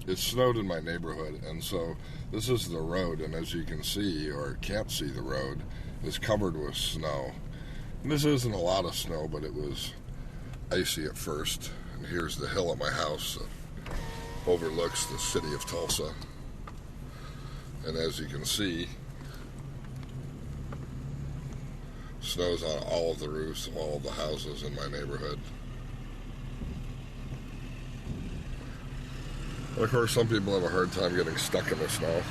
it snowed in my neighborhood, and so this is the road, and as you can see, or can't see the road, is covered with snow. And this isn't a lot of snow, but it was icy at first. And here's the hill at my house that overlooks the city of Tulsa. And as you can see, snow's on all of the roofs of all of the houses in my neighborhood. And of course, some people have a hard time getting stuck in the snow,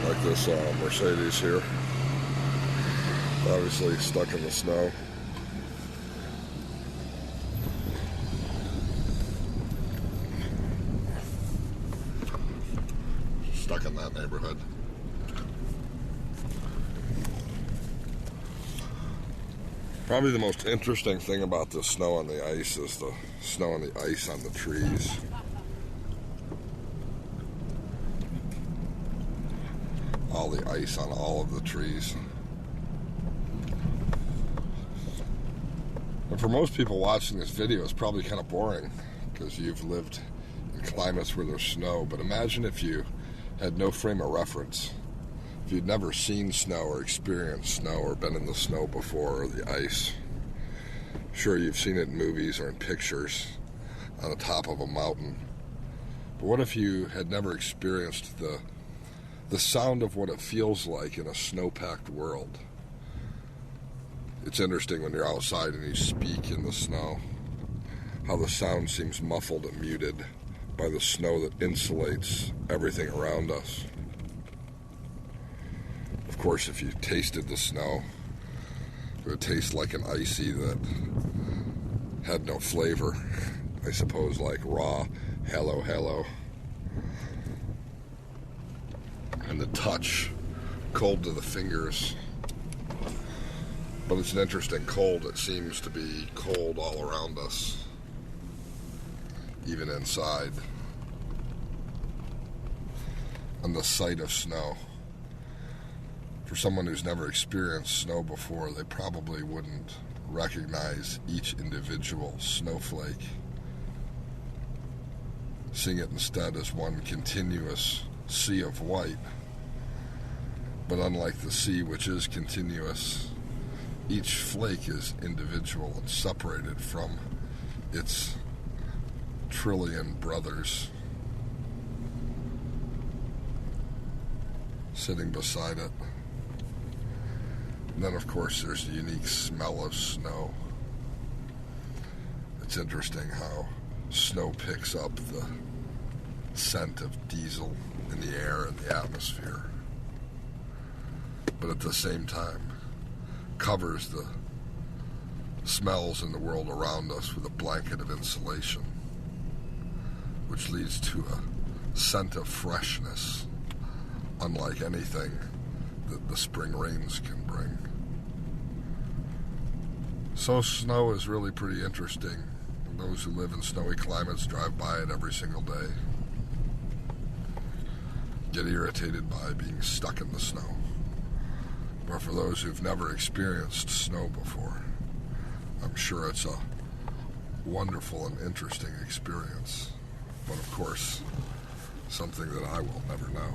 like this Mercedes here, obviously stuck in the snow. Stuck in that neighborhood. Probably the most interesting thing about the snow on the ice is the snow and the ice on the trees. All the ice on all of the trees. And for most people watching this video, it's probably kind of boring because you've lived in climates where there's snow. But imagine if you had no frame of reference. If you'd never seen snow or experienced snow or been in the snow before or the ice. Sure, you've seen it in movies or in pictures on the top of a mountain. But what if you had never experienced the sound of what it feels like in a snow-packed world? It's interesting when you're outside and you speak in the snow, how the sound seems muffled and muted by the snow that insulates everything around us. Of course, if you tasted the snow, it would taste like an icy that had no flavor. I suppose like raw hello. And the touch, cold to the fingers. But it's an interesting cold. It seems to be cold all around us, even inside. And the sight of snow. For someone who's never experienced snow before, they probably wouldn't recognize each individual snowflake, seeing it instead as one continuous sea of white. But unlike the sea, which is continuous, each flake is individual and separated from its trillion brothers sitting beside it. And then, of course, there's the unique smell of snow. It's interesting how snow picks up the scent of diesel in the air and the atmosphere, but at the same time covers the smells in the world around us with a blanket of insulation, which leads to a scent of freshness unlike anything that the spring rains can bring. So snow is really pretty interesting. Those who live in snowy climates drive by it every single day, get irritated by being stuck in the snow. But for those who've never experienced snow before, I'm sure it's a wonderful and interesting experience. But of course, something that I will never know.